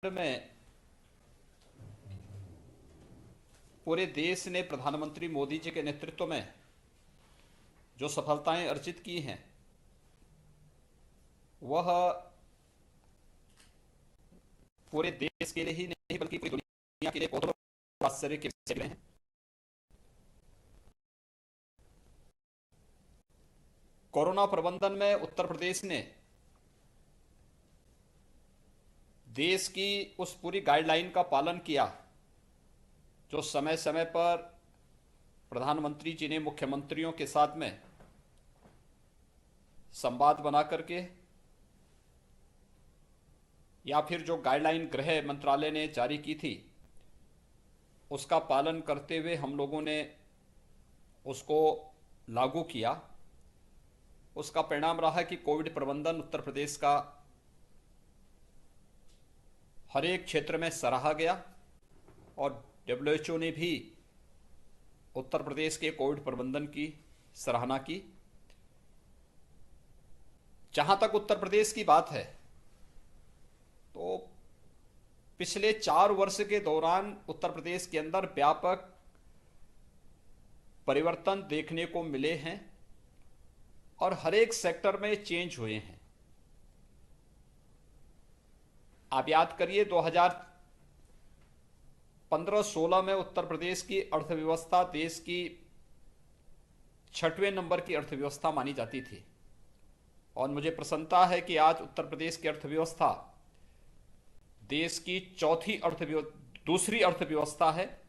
में पूरे देश ने प्रधानमंत्री मोदी जी के नेतृत्व में जो सफलताएं अर्जित की हैं वह पूरे देश के लिए ही नहीं बल्कि पूरी दुनिया के लिए बहुत बड़ा आश्चर्य के विषय हैं। कोरोना प्रबंधन में उत्तर प्रदेश ने देश की उस पूरी गाइडलाइन का पालन किया जो समय समय पर प्रधानमंत्री जी ने मुख्यमंत्रियों के साथ में संवाद बना करके या फिर जो गाइडलाइन गृह मंत्रालय ने जारी की थी उसका पालन करते हुए हम लोगों ने उसको लागू किया। उसका परिणाम रहा कि कोविड प्रबंधन उत्तर प्रदेश का हर एक क्षेत्र में सराहा गया और डब्ल्यूएचओ ने भी उत्तर प्रदेश के कोविड प्रबंधन की सराहना की। जहां तक उत्तर प्रदेश की बात है तो पिछले 4 वर्ष के दौरान उत्तर प्रदेश के अंदर व्यापक परिवर्तन देखने को मिले हैं और हर एक सेक्टर में चेंज हुए हैं। आप याद करिए 2015-16 में उत्तर प्रदेश की अर्थव्यवस्था देश की 6वें नंबर की अर्थव्यवस्था मानी जाती थी और मुझे प्रसन्नता है कि आज उत्तर प्रदेश की अर्थव्यवस्था देश की दूसरी अर्थव्यवस्था है।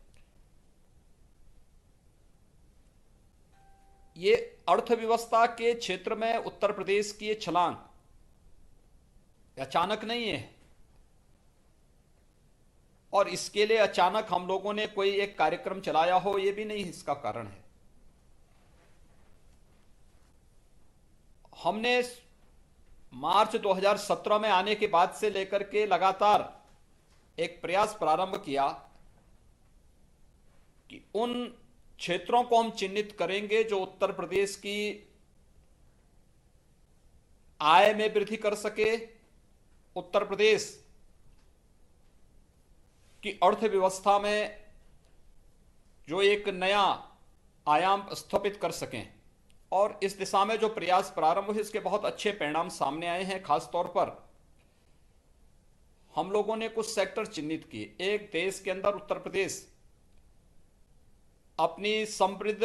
ये अर्थव्यवस्था के क्षेत्र में उत्तर प्रदेश की ये छलांग अचानक नहीं है और इसके लिए अचानक हम लोगों ने कोई एक कार्यक्रम चलाया हो ये भी नहीं इसका कारण है। हमने मार्च 2017 में आने के बाद से लेकर के लगातार एक प्रयास प्रारंभ किया कि उन क्षेत्रों को हम चिन्हित करेंगे जो उत्तर प्रदेश की आय में वृद्धि कर सके, उत्तर प्रदेश की अर्थव्यवस्था में जो एक नया आयाम स्थापित कर सकें और इस दिशा में जो प्रयास प्रारंभ हुए इसके बहुत अच्छे परिणाम सामने आए हैं। खास तौर पर हम लोगों ने कुछ सेक्टर चिन्हित किए। एक, देश के अंदर उत्तर प्रदेश अपनी समृद्ध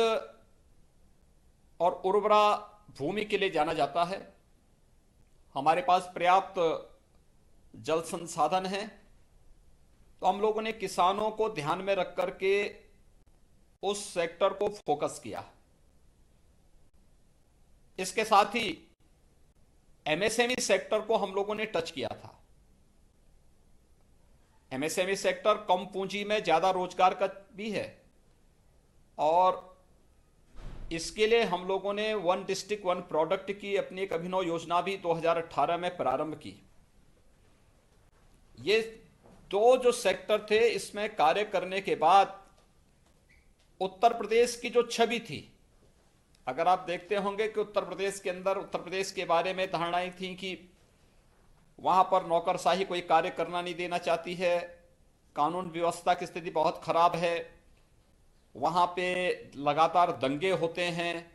और उर्वरा भूमि के लिए जाना जाता है। हमारे पास पर्याप्त जल संसाधन है तो हम लोगों ने किसानों को ध्यान में रख करके उस सेक्टर को फोकस किया। इसके साथ ही एमएसएमई सेक्टर को हम लोगों ने टच किया था। एमएसएमई सेक्टर कम पूंजी में ज्यादा रोजगार का भी है और इसके लिए हम लोगों ने वन डिस्ट्रिक्ट वन प्रोडक्ट की अपनी एक अभिनव योजना भी 2018 में प्रारंभ की। ये दो जो सेक्टर थे इसमें कार्य करने के बाद उत्तर प्रदेश की जो छवि थी, अगर आप देखते होंगे कि उत्तर प्रदेश के अंदर उत्तर प्रदेश के बारे में धारणाएं थी कि वहां पर नौकरशाही कोई कार्य करना नहीं देना चाहती है, कानून व्यवस्था की स्थिति बहुत खराब है, वहां पे लगातार दंगे होते हैं।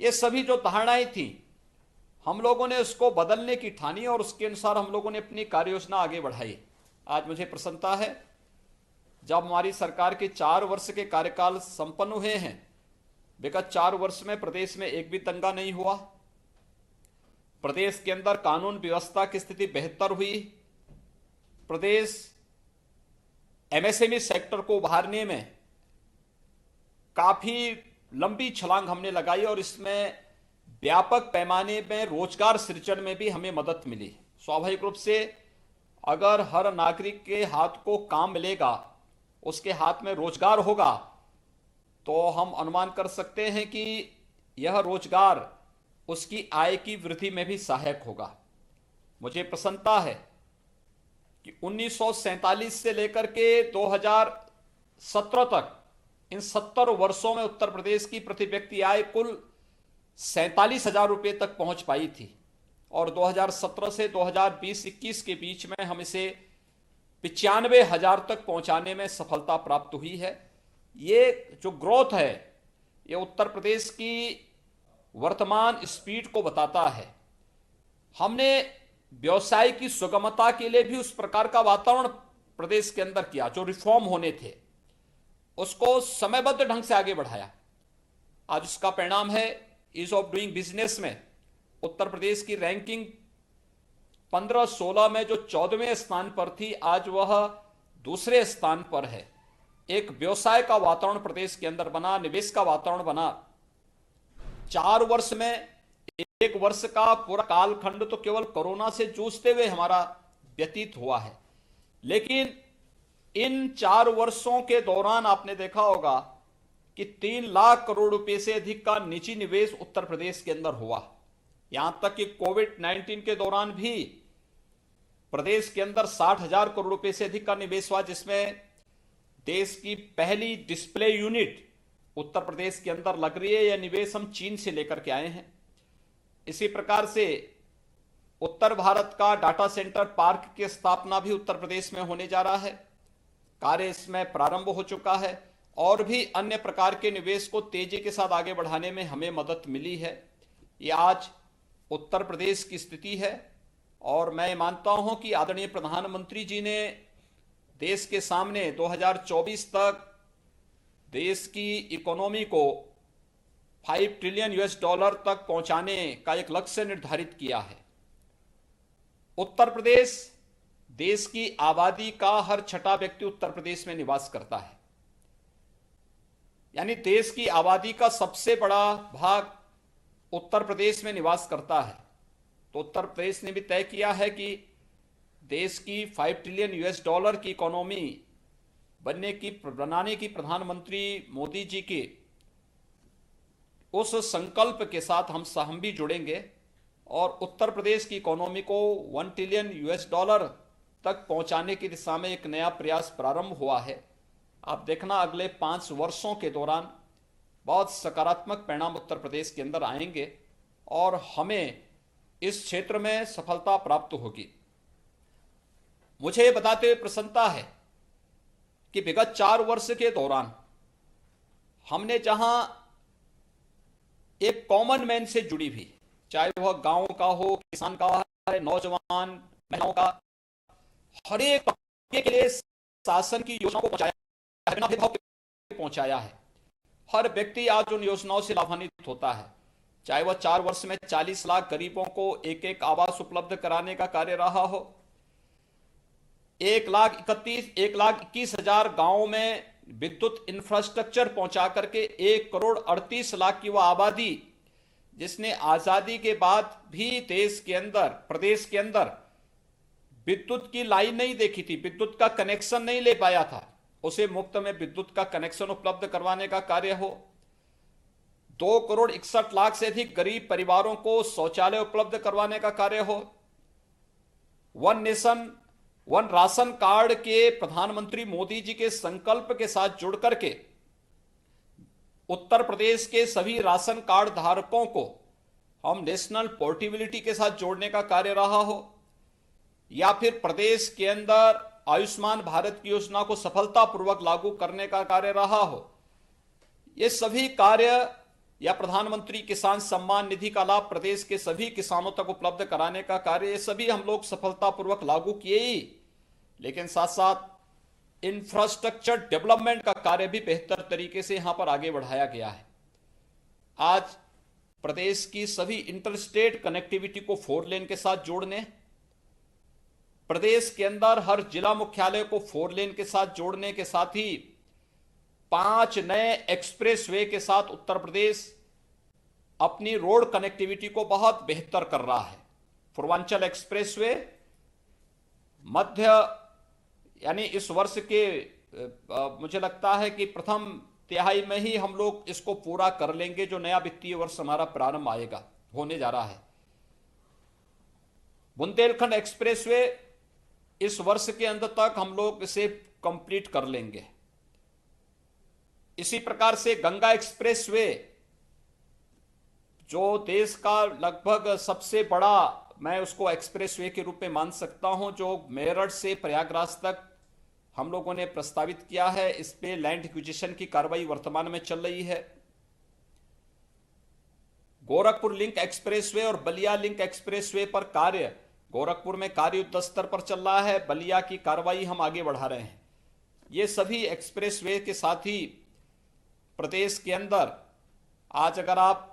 ये सभी जो धारणाएं थी हम लोगों ने उसको बदलने की ठानी और उसके अनुसार हम लोगों ने अपनी कार्य योजना आगे बढ़ाई। आज मुझे प्रसन्नता है जब हमारी सरकार के 4 वर्ष के कार्यकाल संपन्न हुए हैं, विगत 4 वर्ष में प्रदेश में एक भी दंगा नहीं हुआ, प्रदेश के अंदर कानून व्यवस्था की स्थिति बेहतर हुई, प्रदेश एमएसएमई सेक्टर को उभारने में काफी लंबी छलांग हमने लगाई और इसमें व्यापक पैमाने में रोजगार सृजन में भी हमें मदद मिली। स्वाभाविक रूप से अगर हर नागरिक के हाथ को काम मिलेगा, उसके हाथ में रोजगार होगा तो हम अनुमान कर सकते हैं कि यह रोजगार उसकी आय की वृद्धि में भी सहायक होगा। मुझे प्रसन्नता है कि 1947 से लेकर के 2017 तक इन 70 वर्षों में उत्तर प्रदेश की प्रति व्यक्ति आय कुल 47,000 रुपये तक पहुंच पाई थी और 2017 से 2020-21 के बीच में हम इसे 95,000 तक पहुंचाने में सफलता प्राप्त हुई है। ये जो ग्रोथ है ये उत्तर प्रदेश की वर्तमान स्पीड को बताता है। हमने व्यवसाय की सुगमता के लिए भी उस प्रकार का वातावरण प्रदेश के अंदर किया, जो रिफॉर्म होने थे उसको समयबद्ध ढंग से आगे बढ़ाया। आज इसका परिणाम है ईज ऑफ डूइंग बिजनेस में उत्तर प्रदेश की रैंकिंग 15-16 में जो 14वें स्थान पर थी, आज वह दूसरे स्थान पर है। एक व्यवसाय का वातावरण प्रदेश के अंदर बना, निवेश का वातावरण बना। 4 वर्ष में, 1 वर्ष का पूरा कालखंड तो केवल कोरोना से जूझते हुए हमारा व्यतीत हुआ है, लेकिन इन 4 वर्षों के दौरान आपने देखा होगा कि 3 लाख करोड़ रुपए से अधिक का निजी निवेश उत्तर प्रदेश के अंदर हुआ। यहां तक कि कोविड-19 के दौरान भी प्रदेश के अंदर 60,000 करोड़ रुपए से अधिक का निवेश हुआ, जिसमें देश की पहली डिस्प्ले यूनिट उत्तर प्रदेश के अंदर लग रही है। यह निवेश हम चीन से लेकर के आए हैं। इसी प्रकार से उत्तर भारत का डाटा सेंटर पार्क की स्थापना भी उत्तर प्रदेश में होने जा रहा है। कार्य इसमें प्रारंभ हो चुका है और भी अन्य प्रकार के निवेश को तेजी के साथ आगे बढ़ाने में हमें मदद मिली है। ये आज उत्तर प्रदेश की स्थिति है और मैं मानता हूं कि आदरणीय प्रधानमंत्री जी ने देश के सामने 2024 तक देश की इकोनॉमी को 5 ट्रिलियन यूएस डॉलर तक पहुंचाने का एक लक्ष्य निर्धारित किया है। उत्तर प्रदेश, देश की आबादी का हर छठा व्यक्ति उत्तर प्रदेश में निवास करता है, यानी देश की आबादी का सबसे बड़ा भाग उत्तर प्रदेश में निवास करता है। तो उत्तर प्रदेश ने भी तय किया है कि देश की 5 ट्रिलियन यूएस डॉलर की इकोनॉमी बनाने की प्रधानमंत्री मोदी जी के उस संकल्प के साथ हम भी जुड़ेंगे और उत्तर प्रदेश की इकोनॉमी को 1 ट्रिलियन यूएस डॉलर तक पहुंचाने की दिशा में एक नया प्रयास प्रारंभ हुआ है। आप देखना अगले 5 वर्षों के दौरान बहुत सकारात्मक परिणाम उत्तर प्रदेश के अंदर आएंगे और हमें इस क्षेत्र में सफलता प्राप्त होगी। मुझे ये बताते हुए प्रसन्नता है कि विगत 4 वर्ष के दौरान हमने जहां एक कॉमन मैन से जुड़ी भी, चाहे वह गांव का हो, किसान का है, नौजवान, महिलाओं का, हर एक तबके के लिए शासन की योजनाओं को पहुंचाया है। हर व्यक्ति आज उन योजनाओं से लाभान्वित होता है। चाहे वह 4 वर्ष में 40 लाख गरीबों को एक आवास उपलब्ध कराने का कार्य रहा हो, 1,21,000 गांवों में विद्युत इंफ्रास्ट्रक्चर पहुंचा करके 1,38,00,000 की वह आबादी जिसने आजादी के बाद भी देश के अंदर, प्रदेश के अंदर विद्युत की लाइन नहीं देखी थी, विद्युत का कनेक्शन नहीं ले पाया था, उसे मुफ्त में विद्युत का कनेक्शन उपलब्ध करवाने का कार्य हो। 2,61,00,000 से अधिक गरीब परिवारों को शौचालय उपलब्ध करवाने का कार्य हो। One nation one ration card के प्रधानमंत्री मोदी जी के संकल्प के साथ जुड़ करके उत्तर प्रदेश के सभी राशन कार्ड धारकों को हम नेशनल पोर्टेबिलिटी के साथ जोड़ने का कार्य रहा हो, या फिर प्रदेश के अंदर आयुष्मान भारत की योजना को सफलतापूर्वक लागू करने का कार्य रहा हो। ये सभी कार्य या प्रधानमंत्री किसान सम्मान निधि का लाभ प्रदेश के सभी किसानों तक उपलब्ध कराने का कार्य, ये सभी हम लोग सफलतापूर्वक लागू किए ही, लेकिन साथ साथ इंफ्रास्ट्रक्चर डेवलपमेंट का कार्य भी बेहतर तरीके से यहां पर आगे बढ़ाया गया है। आज प्रदेश की सभी इंटरस्टेट कनेक्टिविटी को 4 लेन के साथ जोड़ने, प्रदेश के अंदर हर जिला मुख्यालय को 4 लेन के साथ जोड़ने के साथ ही 5 नए एक्सप्रेसवे के साथ उत्तर प्रदेश अपनी रोड कनेक्टिविटी को बहुत बेहतर कर रहा है। पूर्वांचल एक्सप्रेसवे मध्य, यानी इस वर्ष के मुझे लगता है कि प्रथम तिहाई में ही हम लोग इसको पूरा कर लेंगे, जो नया वित्तीय वर्ष हमारा प्रारंभ आएगा होने जा रहा है। बुंदेलखंड एक्सप्रेसवे इस वर्ष के अंत तक हम लोग इसे कंप्लीट कर लेंगे। इसी प्रकार से गंगा एक्सप्रेसवे, जो देश का लगभग सबसे बड़ा, मैं उसको एक्सप्रेसवे के रूप में मान सकता हूं, जो मेरठ से प्रयागराज तक हम लोगों ने प्रस्तावित किया है, इस पे लैंड एक्विजिशन की कार्रवाई वर्तमान में चल रही है। गोरखपुर लिंक एक्सप्रेसवे और बलिया लिंक एक्सप्रेसवे पर कार्य गोरखपुर में कार्य युद्ध स्तर पर चल रहा है, बलिया की कार्रवाई हम आगे बढ़ा रहे हैं। ये सभी एक्सप्रेसवे के साथ ही प्रदेश के अंदर आज अगर आप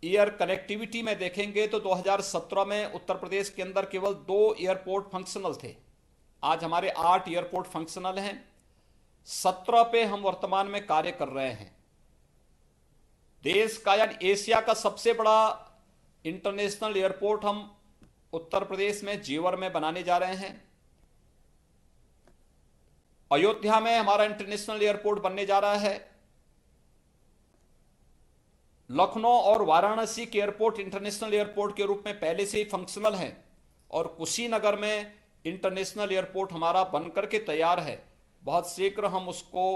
एयर कनेक्टिविटी में देखेंगे तो 2017 में उत्तर प्रदेश के अंदर केवल 2 एयरपोर्ट फंक्शनल थे। आज हमारे 8 एयरपोर्ट फंक्शनल हैं। 17 पे हम वर्तमान में कार्य कर रहे हैं। देश का यानी एशिया का सबसे बड़ा इंटरनेशनल एयरपोर्ट हम उत्तर प्रदेश में जेवर में बनाने जा रहे हैं। अयोध्या में हमारा इंटरनेशनल एयरपोर्ट बनने जा रहा है। लखनऊ और वाराणसी के एयरपोर्ट इंटरनेशनल एयरपोर्ट के रूप में पहले से ही फंक्शनल हैं और कुशीनगर में इंटरनेशनल एयरपोर्ट हमारा बनकर के तैयार है। बहुत शीघ्र हम उसको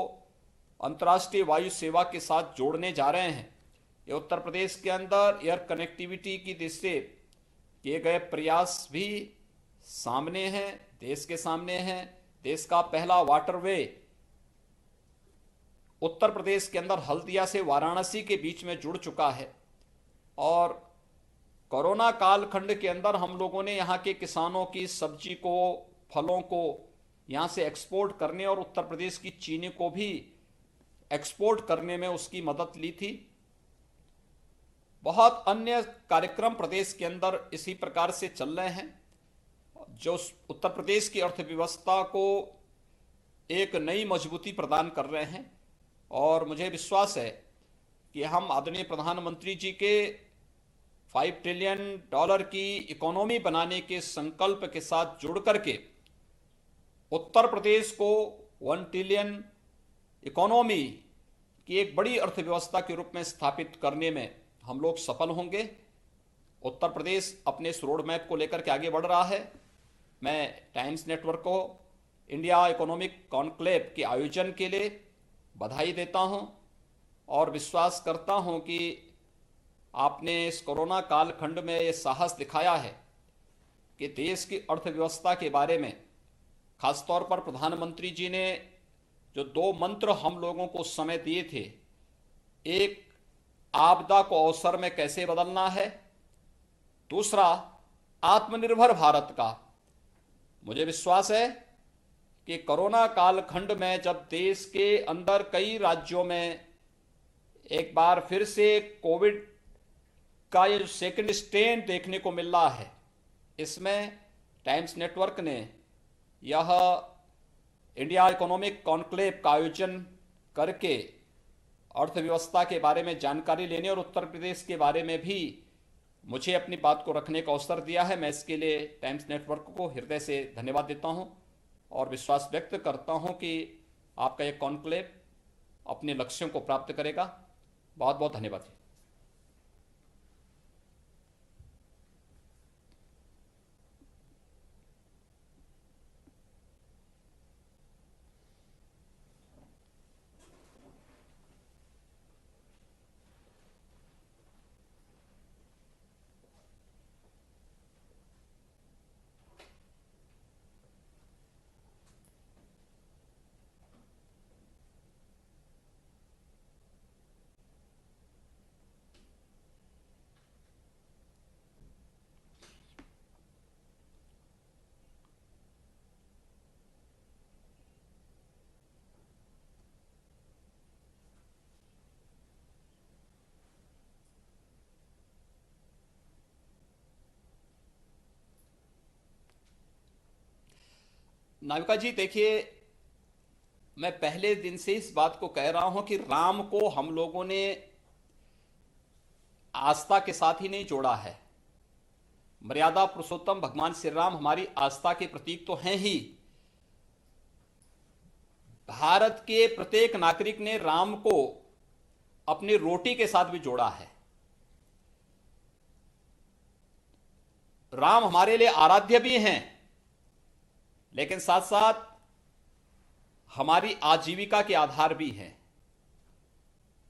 अंतर्राष्ट्रीय वायु सेवा के साथ जोड़ने जा रहे हैं। ये उत्तर प्रदेश के अंदर एयर कनेक्टिविटी की दृष्टि से किए गए प्रयास भी सामने हैं, देश के सामने हैं। देश का पहला वाटरवे उत्तर प्रदेश के अंदर हल्दिया से वाराणसी के बीच में जुड़ चुका है और कोरोना कालखंड के अंदर हम लोगों ने यहाँ के किसानों की सब्जी को, फलों को यहाँ से एक्सपोर्ट करने और उत्तर प्रदेश की चीनी को भी एक्सपोर्ट करने में उसकी मदद ली थी। बहुत अन्य कार्यक्रम प्रदेश के अंदर इसी प्रकार से चल रहे हैं जो उत्तर प्रदेश की अर्थव्यवस्था को एक नई मजबूती प्रदान कर रहे हैं और मुझे विश्वास है कि हम आदरणीय प्रधानमंत्री जी के $5 ट्रिलियन की इकोनॉमी बनाने के संकल्प के साथ जुड़ करके उत्तर प्रदेश को 1 ट्रिलियन इकोनॉमी की एक बड़ी अर्थव्यवस्था के रूप में स्थापित करने में हम लोग सफल होंगे। उत्तर प्रदेश अपने इस रोड मैप को लेकर के आगे बढ़ रहा है। मैं टाइम्स नेटवर्क को इंडिया इकोनॉमिक कॉन्क्लेव के आयोजन के लिए बधाई देता हूं और विश्वास करता हूं कि आपने इस कोरोना कालखंड में ये साहस दिखाया है कि देश की अर्थव्यवस्था के बारे में खासतौर पर प्रधानमंत्री जी ने जो 2 मंत्र हम लोगों को उस समय दिए थे, एक आपदा को अवसर में कैसे बदलना है, दूसरा आत्मनिर्भर भारत का। मुझे विश्वास है कि कोरोना कालखंड में जब देश के अंदर कई राज्यों में एक बार फिर से कोविड का ये जो सेकंड स्ट्रेन देखने को मिल रहा है, इसमें टाइम्स नेटवर्क ने यह इंडिया इकोनॉमिक कॉन्क्लेव का आयोजन करके अर्थव्यवस्था के बारे में जानकारी लेने और उत्तर प्रदेश के बारे में भी मुझे अपनी बात को रखने का अवसर दिया है। मैं इसके लिए टाइम्स नेटवर्क को हृदय से धन्यवाद देता हूं और विश्वास व्यक्त करता हूं कि आपका ये कॉन्क्लेव अपने लक्ष्यों को प्राप्त करेगा। बहुत बहुत धन्यवाद। नाविका जी, देखिए, मैं पहले दिन से इस बात को कह रहा हूं कि राम को हम लोगों ने आस्था के साथ ही नहीं जोड़ा है। मर्यादा पुरुषोत्तम भगवान श्री राम हमारी आस्था के प्रतीक तो हैं ही। भारत के प्रत्येक नागरिक ने राम को अपनी रोटी के साथ भी जोड़ा है। राम हमारे लिए आराध्य भी हैं, लेकिन साथ साथ हमारी आजीविका के आधार भी हैं।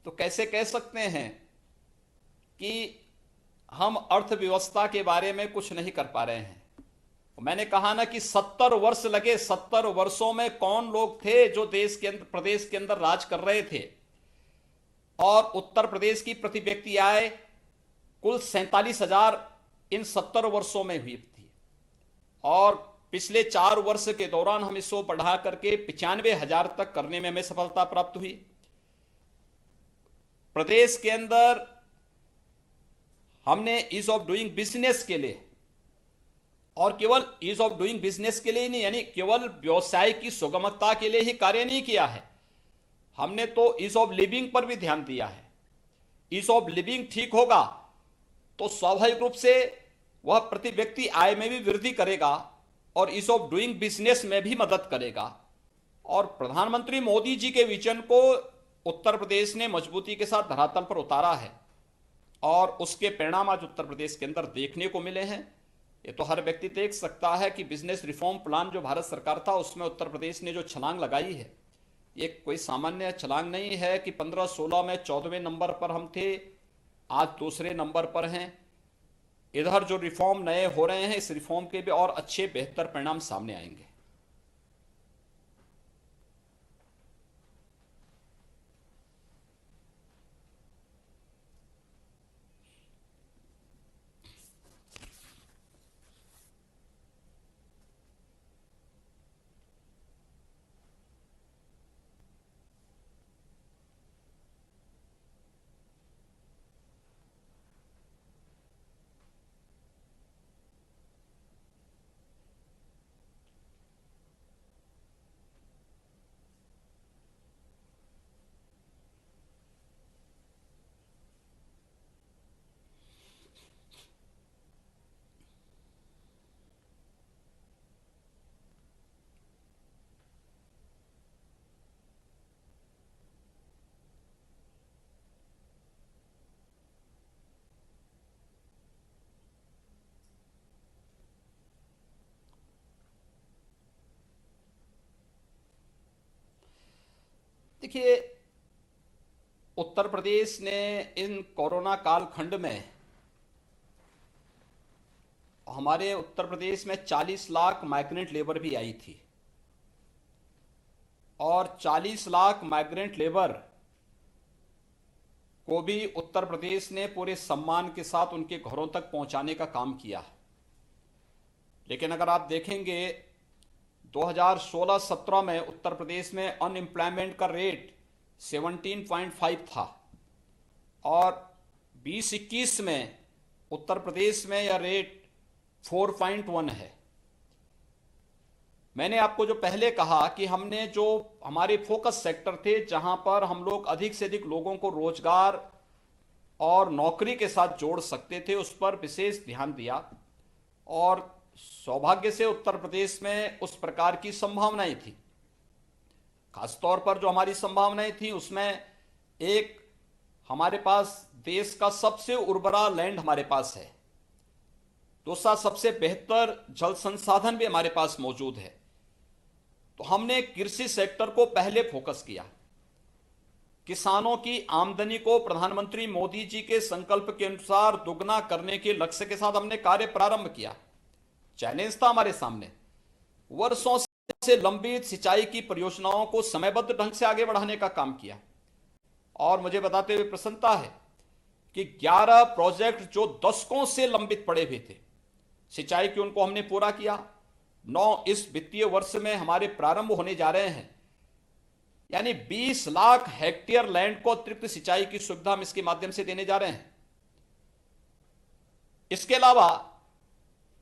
तो कैसे कह सकते हैं कि हम अर्थव्यवस्था के बारे में कुछ नहीं कर पा रहे हैं? मैंने कहा ना कि 70 वर्ष लगे, 70 वर्षों में कौन लोग थे जो देश के अंदर, प्रदेश के अंदर राज कर रहे थे। और उत्तर प्रदेश की प्रति व्यक्ति आय कुल 47,000 इन 70 वर्षों में हुई थी। और पिछले 4 वर्ष के दौरान हम इसको बढ़ा करके 95,000 तक करने में हमें सफलता प्राप्त हुई। प्रदेश के अंदर हमने ईज ऑफ डूइंग बिजनेस के लिए, और केवल ईज ऑफ डूइंग बिजनेस के लिए ही नहीं, यानी केवल व्यवसाय की सुगमता के लिए ही कार्य नहीं किया है, हमने तो ईज ऑफ लिविंग पर भी ध्यान दिया है। ईज ऑफ लिविंग ठीक होगा तो स्वाभाविक रूप से वह प्रति व्यक्ति आय में भी वृद्धि करेगा और ईज ऑफ डूइंग बिजनेस में भी मदद करेगा। और प्रधानमंत्री मोदी जी के विजन को उत्तर प्रदेश ने मजबूती के साथ धरातल पर उतारा है, और उसके परिणाम आज उत्तर प्रदेश के अंदर देखने को मिले हैं। ये तो हर व्यक्ति देख सकता है कि बिजनेस रिफॉर्म प्लान जो भारत सरकार था उसमें उत्तर प्रदेश ने जो छलांग लगाई है, ये कोई सामान्य छलांग नहीं है कि 15-16 में 14वें नंबर पर हम थे, आज दूसरे नंबर पर हैं। इधर जो रिफॉर्म नए हो रहे हैं, इस रिफॉर्म के भी और अच्छे बेहतर परिणाम सामने आएंगे। देखिए, उत्तर प्रदेश ने इन कोरोना कालखंड में, हमारे उत्तर प्रदेश में 40 लाख माइग्रेंट लेबर भी आई थी, और 40 लाख माइग्रेंट लेबर को भी उत्तर प्रदेश ने पूरे सम्मान के साथ उनके घरों तक पहुंचाने का काम किया। लेकिन अगर आप देखेंगे 2016-17 में उत्तर प्रदेश में अनएम्प्लॉयमेंट का रेट 17.5 था, और 2021 में उत्तर प्रदेश में यह रेट 4.1 है। मैंने आपको जो पहले कहा कि हमने जो हमारे फोकस सेक्टर थे, जहां पर हम लोग अधिक से अधिक लोगों को रोजगार और नौकरी के साथ जोड़ सकते थे, उस पर विशेष ध्यान दिया। और सौभाग्य से उत्तर प्रदेश में उस प्रकार की संभावनाएं थी। खासतौर पर जो हमारी संभावनाएं थी उसमें एक, हमारे पास देश का सबसे उर्वरा लैंड हमारे पास है, दूसरा सबसे बेहतर जल संसाधन भी हमारे पास मौजूद है। तो हमने कृषि सेक्टर को पहले फोकस किया। किसानों की आमदनी को प्रधानमंत्री मोदी जी के संकल्प के अनुसार दुगना करने के लक्ष्य के साथ हमने कार्य प्रारंभ किया। चैलेंज था हमारे सामने, वर्षों से लंबित सिंचाई की परियोजनाओं को समयबद्ध ढंग से आगे बढ़ाने का काम किया। और मुझे बताते हुए प्रसन्नता है कि 11 प्रोजेक्ट जो दशकों से लंबित पड़े हुए थे सिंचाई की, उनको हमने पूरा किया। 9 इस वित्तीय वर्ष में हमारे प्रारंभ होने जा रहे हैं, यानी 20 लाख हेक्टेयर लैंड को अतिरिक्त सिंचाई की सुविधा हम इसके माध्यम से देने जा रहे हैं। इसके अलावा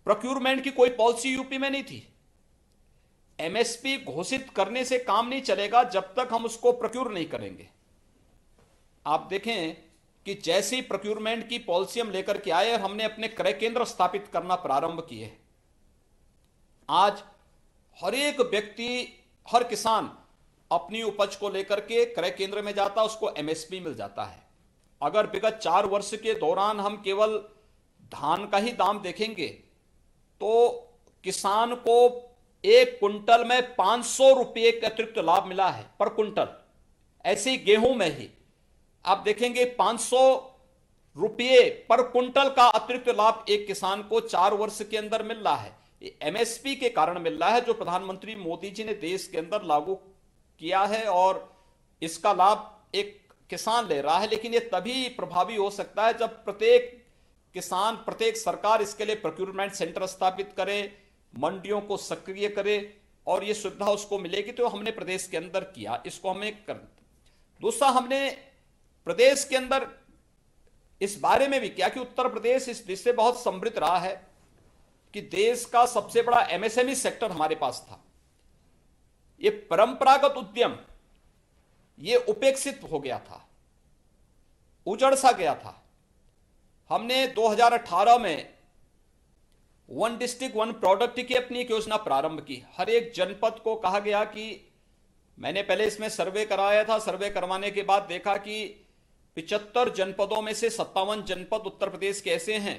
प्रोक्यूरमेंट की कोई पॉलिसी यूपी में नहीं थी। एमएसपी घोषित करने से काम नहीं चलेगा जब तक हम उसको प्रोक्यूर नहीं करेंगे। आप देखें कि जैसी प्रोक्यूरमेंट की पॉलिसी हम लेकर के आए, हमने अपने क्रय केंद्र स्थापित करना प्रारंभ किए। आज हर एक व्यक्ति, हर किसान अपनी उपज को लेकर के क्रय केंद्र में जाता, उसको एमएसपी मिल जाता है। अगर विगत 4 वर्ष के दौरान हम केवल धान का ही दाम देखेंगे तो किसान को 1 कुंटल में 500 रुपये का अतिरिक्त लाभ मिला है पर कुंटल। ऐसे ही गेहूं में ही आप देखेंगे 500 रुपये पर कुंटल का अतिरिक्त लाभ एक किसान को 4 वर्ष के अंदर मिल रहा है। एमएसपी के कारण मिल रहा है, जो प्रधानमंत्री मोदी जी ने देश के अंदर लागू किया है, और इसका लाभ एक किसान ले रहा है। लेकिन ये तभी प्रभावी हो सकता है जब प्रत्येक किसान, प्रत्येक सरकार इसके लिए प्रोक्योरमेंट सेंटर स्थापित करे, मंडियों को सक्रिय करे, और ये सुविधा उसको मिलेगी। तो हमने प्रदेश के अंदर किया, इसको हमें कर। दूसरा, हमने प्रदेश के अंदर इस बारे में भी किया कि उत्तर प्रदेश इस दृष्टि से बहुत समृद्ध रहा है कि देश का सबसे बड़ा एमएसएमई सेक्टर हमारे पास था। ये परंपरागत उद्यम ये उपेक्षित हो गया था, उजड़ सा गया था। हमने 2018 में वन डिस्ट्रिक्ट वन प्रोडक्ट की अपनी एक योजना प्रारंभ की। हर एक जनपद को कहा गया कि, मैंने पहले इसमें सर्वे कराया था, सर्वे करवाने के बाद देखा कि 75 जनपदों में से 57 जनपद उत्तर प्रदेश के ऐसे हैं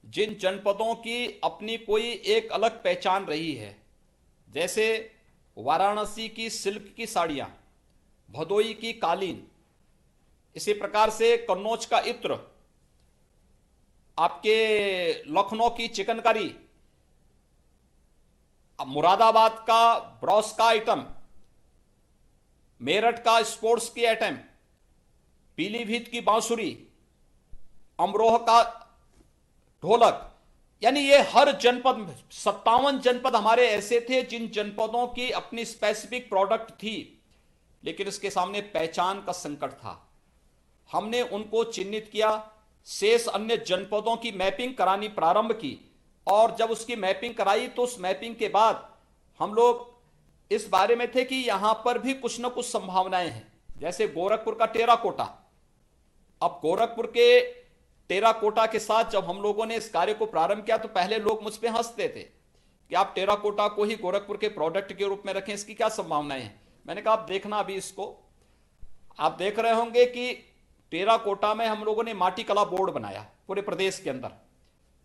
जिन जनपदों की अपनी कोई एक अलग पहचान रही है। जैसे वाराणसी की सिल्क की साड़ियां, भदोई की कालीन, इसी प्रकार से कन्नौज का इत्र, आपके लखनऊ की चिकनकारी, मुरादाबाद का ब्रॉस का आइटम, मेरठ का स्पोर्ट्स की आइटम, पीलीभीत की बांसुरी, अमरोह का ढोलक। यानी ये हर जनपद, 57 जनपद हमारे ऐसे थे जिन जनपदों की अपनी स्पेसिफिक प्रोडक्ट थी, लेकिन इसके सामने पहचान का संकट था। हमने उनको चिन्हित किया, शेष अन्य जनपदों की मैपिंग करानी प्रारंभ की, और जब उसकी मैपिंग कराई तो उस मैपिंग के बाद हम लोग इस बारे में थे कि यहां पर भी कुछ ना कुछ संभावनाएं हैं। जैसे गोरखपुर का टेराकोटा, अब गोरखपुर के टेराकोटा के साथ जब हम लोगों ने इस कार्य को प्रारंभ किया तो पहले लोग मुझ पे हंसते थे कि आप टेराकोटा को ही गोरखपुर के प्रोडक्ट के रूप में रखें, इसकी क्या संभावनाएं हैं। मैंने कहा आप देखना, अभी इसको आप देख रहे होंगे कि टेराकोटा में हम लोगों ने माटी कला बोर्ड बनाया पूरे प्रदेश के अंदर।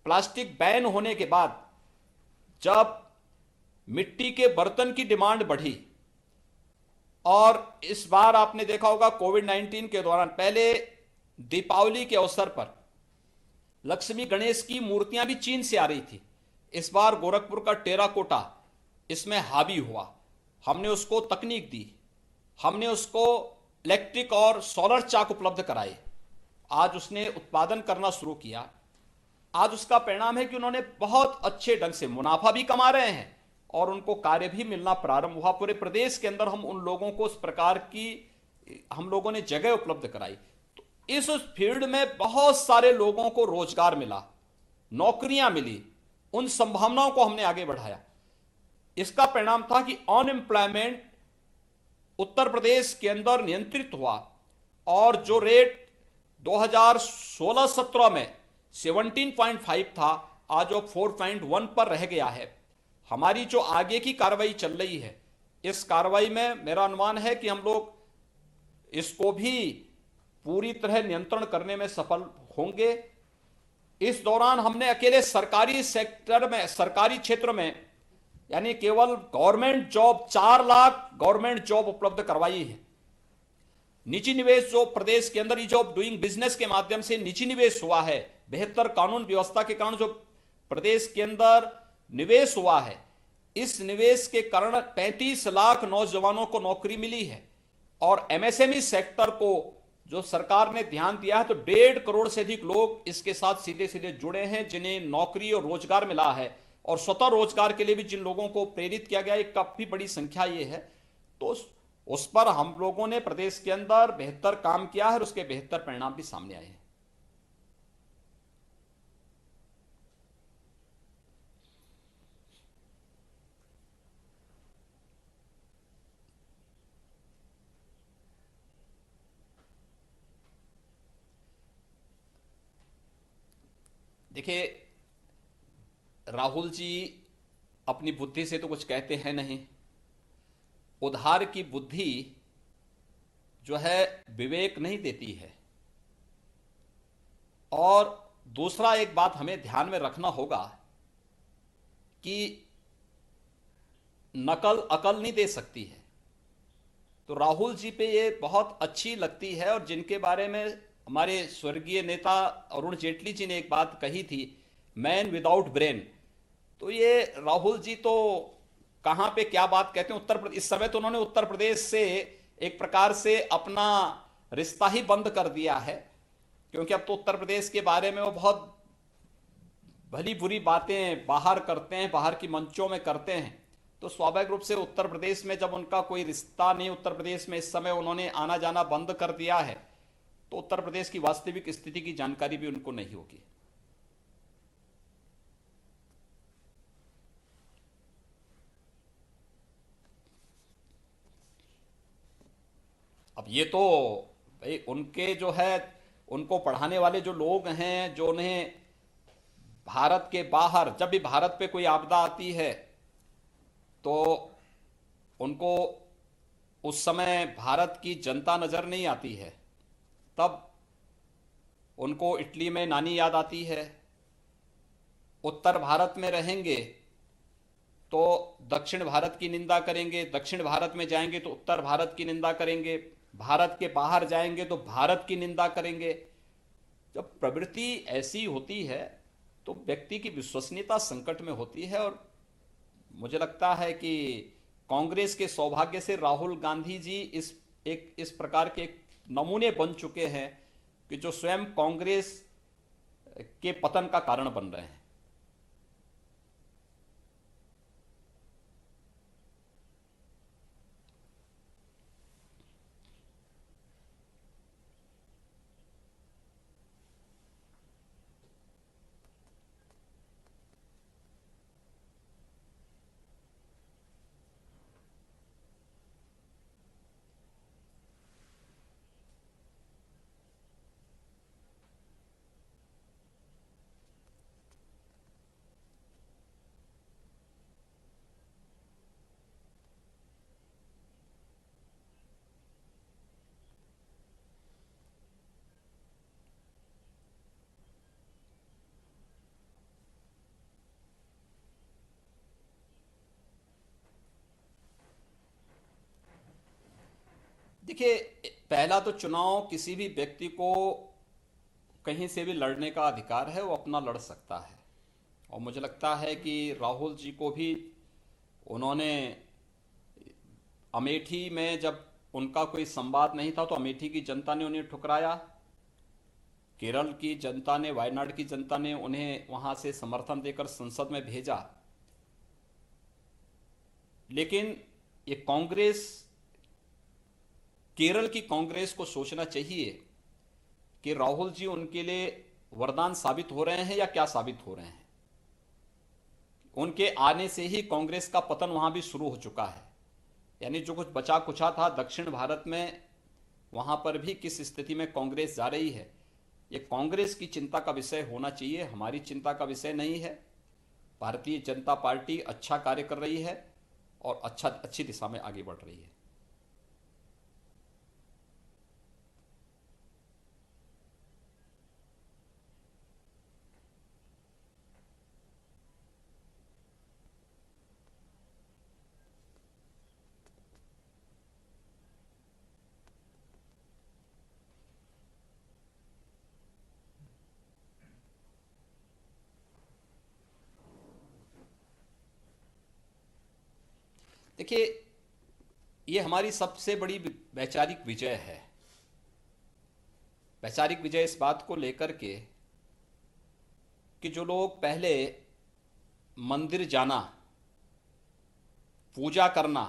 प्लास्टिक बैन होने के बाद जब मिट्टी के बर्तन की डिमांड बढ़ी, और इस बार आपने देखा होगा कोविड-19 के दौरान, पहले दीपावली के अवसर पर लक्ष्मी गणेश की मूर्तियां भी चीन से आ रही थी। इस बार गोरखपुर का टेराकोटा इसमें हावी हुआ। हमने उसको तकनीक दी, हमने उसको इलेक्ट्रिक और सोलर चाक उपलब्ध कराए। आज उसने उत्पादन करना शुरू किया। आज उसका परिणाम है कि उन्होंने बहुत अच्छे ढंग से मुनाफा भी कमा रहे हैं और उनको कार्य भी मिलना प्रारंभ हुआ। पूरे प्रदेश के अंदर हम उन लोगों को इस प्रकार की हम लोगों ने जगह उपलब्ध कराई। तो इस फील्ड में बहुत सारे लोगों को रोजगार मिला, नौकरियां मिली, उन संभावनाओं को हमने आगे बढ़ाया। इसका परिणाम था कि अनएम्प्लॉयमेंट उत्तर प्रदेश के अंदर नियंत्रित हुआ, और जो रेट 2016-17 में 17.5 था, आज वो 4.1 पर रह गया है। हमारी जो आगे की कार्रवाई चल रही है, इस कार्रवाई में मेरा अनुमान है कि हम लोग इसको भी पूरी तरह नियंत्रण करने में सफल होंगे। इस दौरान हमने अकेले सरकारी सेक्टर में, सरकारी क्षेत्र में, यानी केवल government job 4 lakh government job उपलब्ध करवाई है। निजी निवेश जो प्रदेश के अंदर ईज ऑफ डूइंग बिजनेस के माध्यम से निजी निवेश हुआ है, बेहतर कानून व्यवस्था के कारण जो प्रदेश के अंदर निवेश हुआ है, इस निवेश के कारण 35 लाख नौजवानों को नौकरी मिली है। और एमएसएमई सेक्टर को जो सरकार ने ध्यान दिया है, तो 1.5 करोड़ से अधिक लोग इसके साथ सीधे सीधे जुड़े हैं जिन्हें नौकरी और रोजगार मिला है। और स्वतः रोजगार के लिए भी जिन लोगों को प्रेरित किया गया, एक काफी बड़ी संख्या ये है। तो उस पर हम लोगों ने प्रदेश के अंदर बेहतर काम किया है और उसके बेहतर परिणाम भी सामने आए हैं। देखिए, राहुल जी अपनी बुद्धि से तो कुछ कहते हैं नहीं। उधार की बुद्धि जो है विवेक नहीं देती है। और दूसरा एक बात हमें ध्यान में रखना होगा कि नकल अकल नहीं दे सकती है। तो राहुल जी पे ये बहुत अच्छी लगती है, और जिनके बारे में हमारे स्वर्गीय नेता अरुण जेटली जी ने एक बात कही थी, मैन विदाउट ब्रेन। तो ये राहुल जी तो कहां पे क्या बात कहते हैं। उत्तर प्रदेश, इस समय तो उन्होंने उत्तर प्रदेश से एक प्रकार से अपना रिश्ता ही बंद कर दिया है, क्योंकि अब तो उत्तर प्रदेश के बारे में वो बहुत भली बुरी बातें बाहर करते हैं, बाहर की मंचों में करते हैं। तो स्वाभाविक रूप से उत्तर प्रदेश में जब उनका कोई रिश्ता नहीं, उत्तर प्रदेश में इस समय उन्होंने आना जाना बंद कर दिया है, तो उत्तर प्रदेश की वास्तविक स्थिति की जानकारी भी उनको नहीं होगी। अब ये तो भाई उनके जो है, उनको पढ़ाने वाले जो लोग हैं, जो उन्हें भारत के बाहर जब भी भारत पे कोई आपदा आती है तो उनको उस समय भारत की जनता नजर नहीं आती है, तब उनको इटली में नानी याद आती है। उत्तर भारत में रहेंगे तो दक्षिण भारत की निंदा करेंगे, दक्षिण भारत में जाएंगे तो उत्तर भारत की निंदा करेंगे, भारत के बाहर जाएंगे तो भारत की निंदा करेंगे। जब प्रवृत्ति ऐसी होती है तो व्यक्ति की विश्वसनीयता संकट में होती है। और मुझे लगता है कि कांग्रेस के सौभाग्य से राहुल गांधी जी इस प्रकार के एक नमूने बन चुके हैं कि जो स्वयं कांग्रेस के पतन का कारण बन रहे हैं। देखिए, पहला तो चुनाव किसी भी व्यक्ति को कहीं से भी लड़ने का अधिकार है, वो अपना लड़ सकता है। और मुझे लगता है कि राहुल जी को भी उन्होंने अमेठी में जब उनका कोई संवाद नहीं था तो अमेठी की जनता ने उन्हें ठुकराया, केरल की जनता ने, वायनाड की जनता ने उन्हें वहां से समर्थन देकर संसद में भेजा। लेकिन ये कांग्रेस, केरल की कांग्रेस को सोचना चाहिए कि राहुल जी उनके लिए वरदान साबित हो रहे हैं या क्या साबित हो रहे हैं। उनके आने से ही कांग्रेस का पतन वहां भी शुरू हो चुका है। यानी जो कुछ बचा कुचा था दक्षिण भारत में, वहां पर भी किस स्थिति में कांग्रेस जा रही है, ये कांग्रेस की चिंता का विषय होना चाहिए, हमारी चिंता का विषय नहीं है। भारतीय जनता पार्टी अच्छा कार्य कर रही है और अच्छी दिशा में आगे बढ़ रही है। देखिए, ये हमारी सबसे बड़ी वैचारिक विजय है। वैचारिक विजय इस बात को लेकर के कि जो लोग पहले मंदिर जाना, पूजा करना,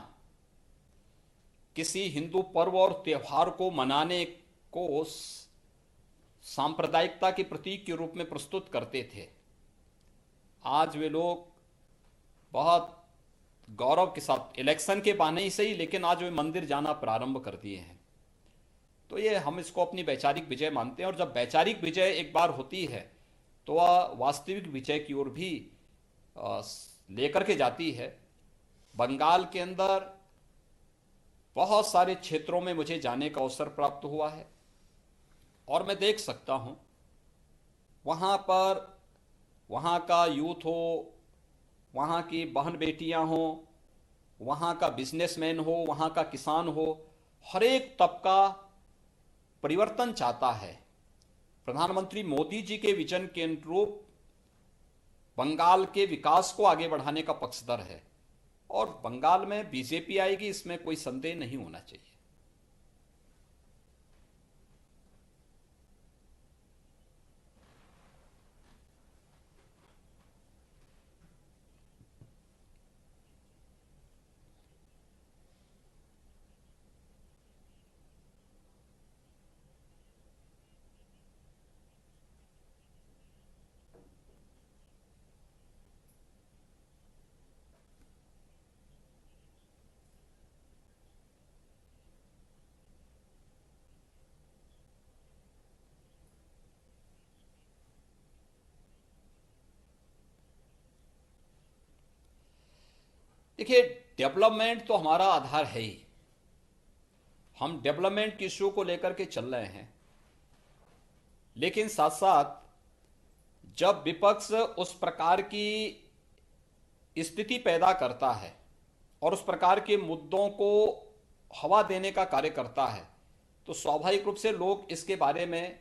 किसी हिंदू पर्व और त्योहार को मनाने को सांप्रदायिकता के प्रतीक के रूप में प्रस्तुत करते थे, आज वे लोग बहुत गौरव के साथ, इलेक्शन के बहाने ही सही, लेकिन आज वे मंदिर जाना प्रारंभ कर दिए हैं। तो ये हम इसको अपनी वैचारिक विजय मानते हैं। और जब वैचारिक विजय एक बार होती है तो वह वास्तविक विजय की ओर भी लेकर के जाती है। बंगाल के अंदर बहुत सारे क्षेत्रों में मुझे जाने का अवसर प्राप्त हुआ है और मैं देख सकता हूं वहां पर, वहां का यूथ हो, वहां की बहन बेटियां हो, वहां का बिजनेसमैन हो, वहां का किसान हो, हर एक तबका परिवर्तन चाहता है। प्रधानमंत्री मोदी जी के विजन के अनुरूप बंगाल के विकास को आगे बढ़ाने का पक्षधर है, और बंगाल में बीजेपी आएगी, इसमें कोई संदेह नहीं होना चाहिए। देखिए, डेवलपमेंट तो हमारा आधार है ही। हम डेवलपमेंट की इश्यू को लेकर के चल रहे हैं, लेकिन साथ साथ जब विपक्ष उस प्रकार की स्थिति पैदा करता है और उस प्रकार के मुद्दों को हवा देने का कार्य करता है, तो स्वाभाविक रूप से लोग इसके बारे में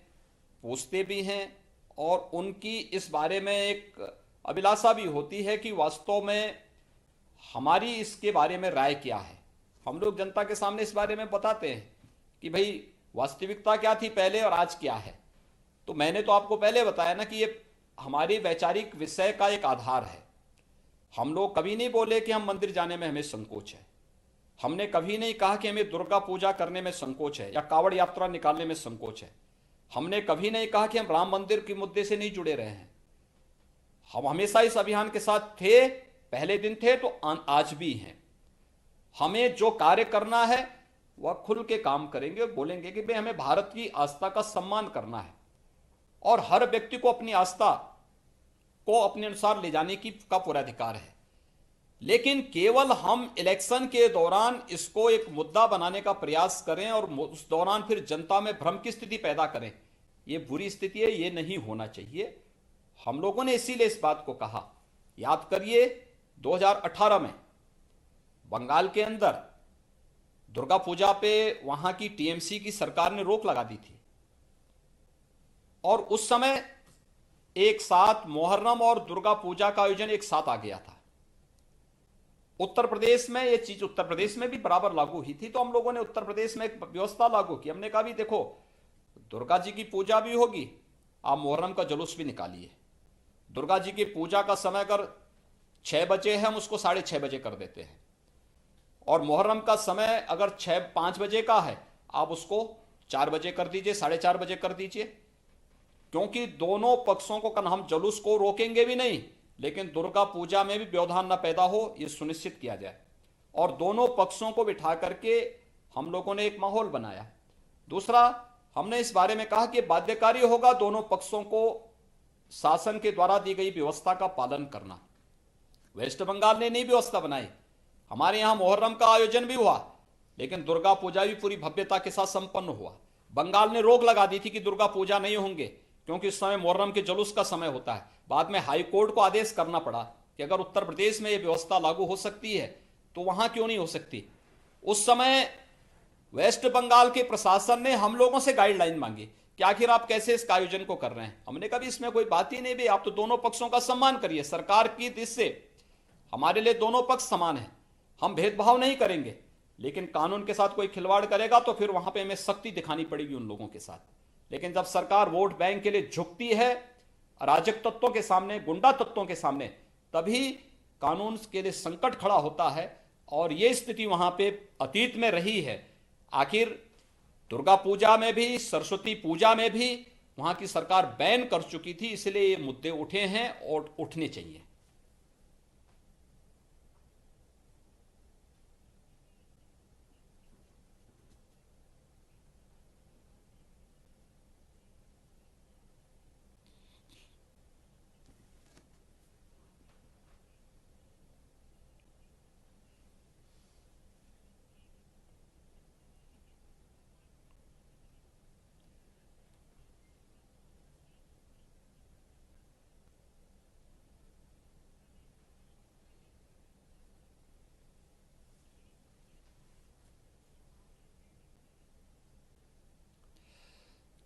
पूछते भी हैं, और उनकी इस बारे में एक अभिलाषा भी होती है कि वास्तव में हमारी इसके बारे में राय क्या है। हम लोग जनता के सामने इस बारे में बताते हैं कि भाई वास्तविकता क्या थी पहले और आज क्या है। तो मैंने तो आपको पहले बताया ना कि ये हमारी वैचारिक विषय का एक आधार है। हम लोग कभी नहीं बोले कि हम मंदिर जाने में हमें संकोच है। हमने कभी नहीं कहा कि हमें दुर्गा पूजा करने में संकोच है या कावड़ यात्रा निकालने में संकोच है। हमने कभी नहीं कहा कि हम राम मंदिर के मुद्दे से नहीं जुड़े रहे हैं। हम हमेशा इस अभियान के साथ थे, पहले दिन थे तो आज भी हैं। हमें जो कार्य करना है वह खुल के काम करेंगे, बोलेंगे कि भाई हमें भारत की आस्था का सम्मान करना है, और हर व्यक्ति को अपनी आस्था को अपने अनुसार ले जाने की का पूरा अधिकार है। लेकिन केवल हम इलेक्शन के दौरान इसको एक मुद्दा बनाने का प्रयास करें और उस दौरान फिर जनता में भ्रम की स्थिति पैदा करें, यह बुरी स्थिति है, यह नहीं होना चाहिए। हम लोगों ने इसीलिए इस बात को कहा। याद करिए 2018 में बंगाल के अंदर दुर्गा पूजा पे वहां की टीएमसी की सरकार ने रोक लगा दी थी, और उस समय एक साथ मोहर्रम और दुर्गा पूजा का आयोजन एक साथ आ गया था। उत्तर प्रदेश में यह चीज उत्तर प्रदेश में भी बराबर लागू हुई थी, तो हम लोगों ने उत्तर प्रदेश में एक व्यवस्था लागू की। हमने कहा भी देखो, दुर्गा जी की पूजा भी होगी, आप मोहर्रम का जुलूस भी निकालिए। दुर्गा जी की पूजा का समय अगर 6 बजे है, हम उसको 6:30 बजे कर देते हैं, और मोहर्रम का समय अगर 5 बजे का है, आप उसको 4 बजे कर दीजिए, 4:30 बजे कर दीजिए। क्योंकि दोनों पक्षों को हम जुलूस को रोकेंगे भी नहीं, लेकिन दुर्गा पूजा में भी व्यवधान न पैदा हो, यह सुनिश्चित किया जाए। और दोनों पक्षों को बिठा करके हम लोगों ने एक माहौल बनाया। दूसरा, हमने इस बारे में कहा कि बाध्यकारी होगा दोनों पक्षों को शासन के द्वारा दी गई व्यवस्था का पालन करना। वेस्ट बंगाल ने नहीं व्यवस्था बनाई, हमारे यहां मोहर्रम का आयोजन भी हुआ, लेकिन दुर्गा पूजा भी पूरी भव्यता के साथ संपन्न हुआ। बंगाल ने रोक लगा दी थी कि दुर्गा पूजा नहीं होंगे, क्योंकि इस समय मुहर्रम के जुलूस का समय होता है। बाद में हाई कोर्ट को आदेश करना पड़ा कि अगर उत्तर प्रदेश में यह व्यवस्था लागू हो सकती है तो वहां क्यों नहीं हो सकती। उस समय वेस्ट बंगाल के प्रशासन ने हम लोगों से गाइडलाइन मांगी कि आखिर आप कैसे इस आयोजन को कर रहे हैं। हमने कहा भी इसमें कोई बात ही नहीं भी, आप तो दोनों पक्षों का सम्मान करिए। सरकार की दृष्टि से हमारे लिए दोनों पक्ष समान हैं, हम भेदभाव नहीं करेंगे, लेकिन कानून के साथ कोई खिलवाड़ करेगा तो फिर वहां पे हमें सख्ती दिखानी पड़ेगी उन लोगों के साथ। लेकिन जब सरकार वोट बैंक के लिए झुकती है अराजक तत्वों के सामने, गुंडा तत्वों के सामने, तभी कानून के लिए संकट खड़ा होता है। और यह स्थिति वहां पे अतीत में रही है। आखिर दुर्गा पूजा में भी, सरस्वती पूजा में भी वहां की सरकार बैन कर चुकी थी, इसलिए ये मुद्दे उठे हैं और उठने चाहिए।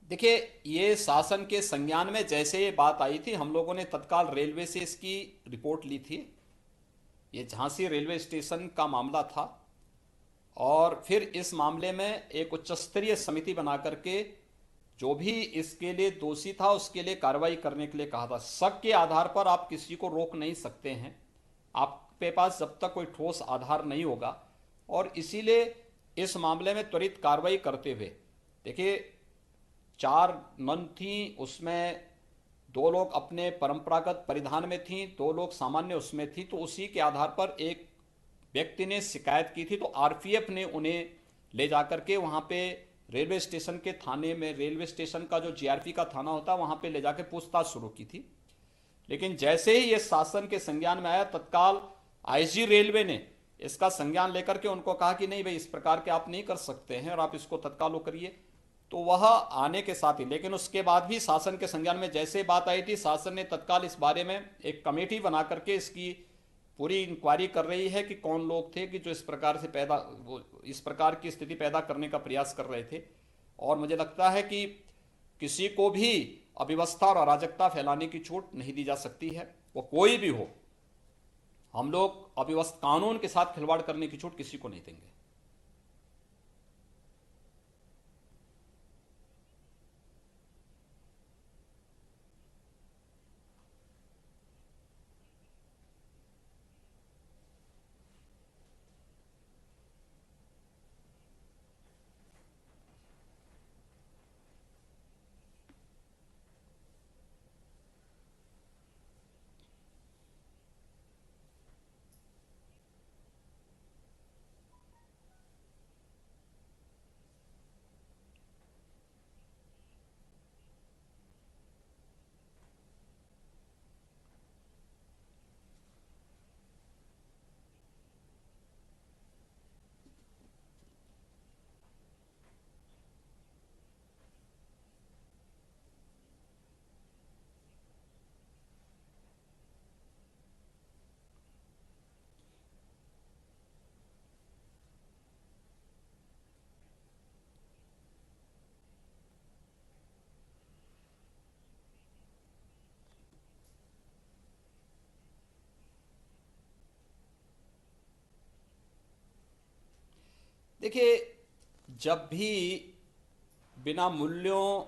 देखिए, ये शासन के संज्ञान में जैसे ये बात आई थी, हम लोगों ने तत्काल रेलवे से इसकी रिपोर्ट ली थी। ये झांसी रेलवे स्टेशन का मामला था, और फिर इस मामले में एक उच्च स्तरीय समिति बना करके जो भी इसके लिए दोषी था उसके लिए कार्रवाई करने के लिए कहा था। शक के आधार पर आप किसी को रोक नहीं सकते हैं, आपके पास जब तक कोई ठोस आधार नहीं होगा। और इसीलिए इस मामले में त्वरित कार्रवाई करते हुए, देखिए, 4 नन थी, उसमें 2 लोग अपने परंपरागत परिधान में थीं, 2 लोग सामान्य उसमें थी। तो उसी के आधार पर एक व्यक्ति ने शिकायत की थी, तो आरपीएफ ने उन्हें ले जाकर के वहां पे रेलवे स्टेशन के थाने में, रेलवे स्टेशन का जो जीआरपी का थाना होता है वहां पे ले जाकर पूछताछ शुरू की थी। लेकिन जैसे ही ये शासन के संज्ञान में आया, तत्काल आईजी रेलवे ने इसका संज्ञान लेकर के उनको कहा कि नहीं भाई, इस प्रकार के आप नहीं कर सकते हैं और आप इसको तत्काल वो करिए। तो वह आने के साथ ही, लेकिन उसके बाद भी शासन के संज्ञान में जैसे बात आई थी, शासन ने तत्काल इस बारे में एक कमेटी बना करके इसकी पूरी इंक्वायरी कर रही है कि कौन लोग थे कि जो इस प्रकार से इस प्रकार की स्थिति पैदा करने का प्रयास कर रहे थे। और मुझे लगता है कि किसी को भी अव्यवस्था और अराजकता फैलाने की छूट नहीं दी जा सकती है, वो कोई भी हो। हम लोग अव्यवस्था, कानून के साथ खिलवाड़ करने की छूट किसी को नहीं देंगे। देखिए, जब भी बिना मूल्यों,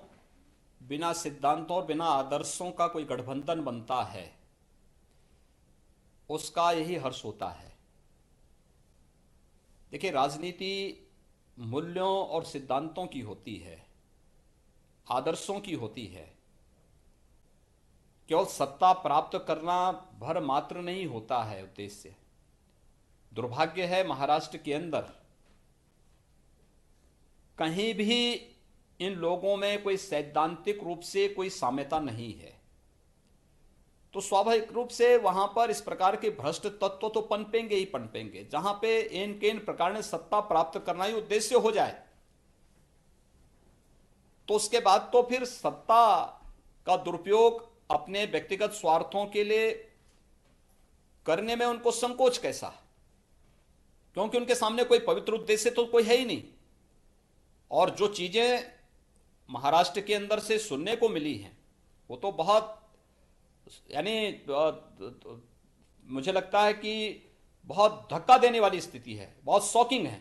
बिना सिद्धांतों और बिना आदर्शों का कोई गठबंधन बनता है, उसका यही हर्ष होता है। देखिए, राजनीति मूल्यों और सिद्धांतों की होती है, आदर्शों की होती है। केवल सत्ता प्राप्त करना भर मात्र नहीं होता है उद्देश्य। दुर्भाग्य है, महाराष्ट्र के अंदर कहीं भी इन लोगों में कोई सैद्धांतिक रूप से कोई साम्यता नहीं है। तो स्वाभाविक रूप से वहां पर इस प्रकार के भ्रष्ट तत्व तो पनपेंगे ही पनपेंगे, जहां पे इन प्रकार ने सत्ता प्राप्त करना ही उद्देश्य हो जाए, तो उसके बाद तो फिर सत्ता का दुरुपयोग अपने व्यक्तिगत स्वार्थों के लिए करने में उनको संकोच कैसा? क्योंकि उनके सामने कोई पवित्र उद्देश्य तो कोई है ही नहीं। और जो चीजें महाराष्ट्र के अंदर से सुनने को मिली हैं, वो तो बहुत, यानी मुझे लगता है कि बहुत धक्का देने वाली स्थिति है, बहुत शॉकिंग है।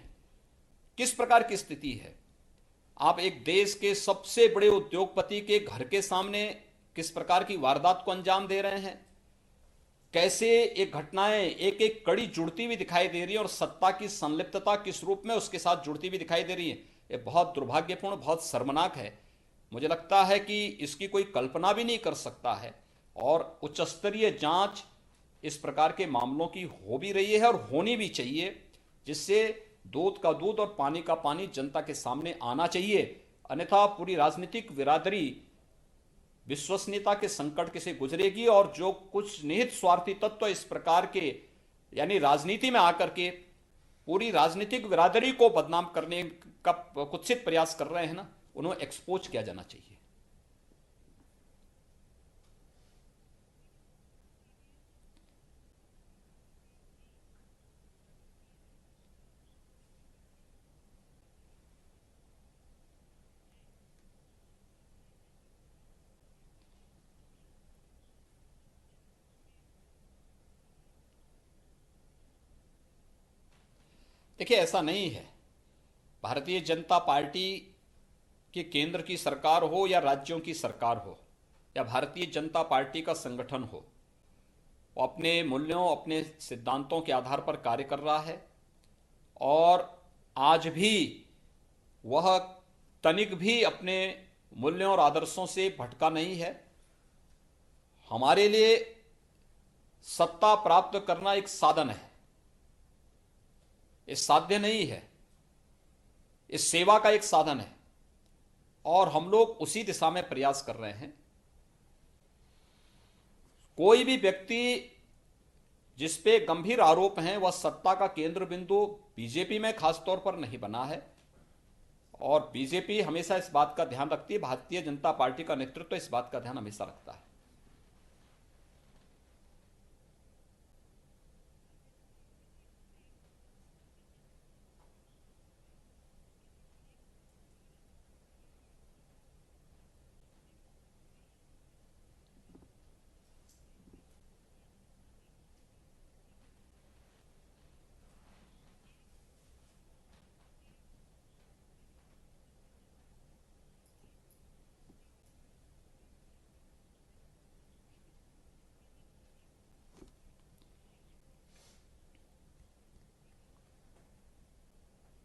किस प्रकार की स्थिति है? आप एक देश के सबसे बड़े उद्योगपति के घर के सामने किस प्रकार की वारदात को अंजाम दे रहे हैं, कैसे एक घटनाएं एक एक कड़ी जुड़ती हुई दिखाई दे रही है, और सत्ता की संलिप्तता किस रूप में उसके साथ जुड़ती हुई दिखाई दे रही है। ये बहुत दुर्भाग्यपूर्ण, बहुत शर्मनाक है। मुझे लगता है कि इसकी कोई कल्पना भी नहीं कर सकता है। और उच्च स्तरीय जांच इस प्रकार के मामलों की हो भी रही है और होनी भी चाहिए, जिससे दूध का दूध और पानी का पानी जनता के सामने आना चाहिए। अन्यथा पूरी राजनीतिक बिरादरी विश्वसनीयता के संकट से गुजरेगी, और जो कुछ निहित स्वार्थी तत्व इस प्रकार के, यानी राजनीति में आकर के पूरी राजनीतिक बिरादरी को बदनाम करने का कुत्सित प्रयास कर रहे हैं ना, उन्हें एक्सपोज किया जाना चाहिए। देखिए, ऐसा नहीं है। भारतीय जनता पार्टी के केंद्र की सरकार हो या राज्यों की सरकार हो या भारतीय जनता पार्टी का संगठन हो, वो अपने मूल्यों, अपने सिद्धांतों के आधार पर कार्य कर रहा है। और आज भी वह तनिक भी अपने मूल्यों और आदर्शों से भटका नहीं है। हमारे लिए सत्ता प्राप्त करना एक साधन है, ये साध्य नहीं है। इस सेवा का एक साधन है और हम लोग उसी दिशा में प्रयास कर रहे हैं। कोई भी व्यक्ति जिस पे गंभीर आरोप हैं वह सत्ता का केंद्र बिंदु बीजेपी में खासतौर पर नहीं बना है। और बीजेपी हमेशा इस बात का ध्यान रखती है, भारतीय जनता पार्टी का नेतृत्व इस बात का ध्यान हमेशा रखता है।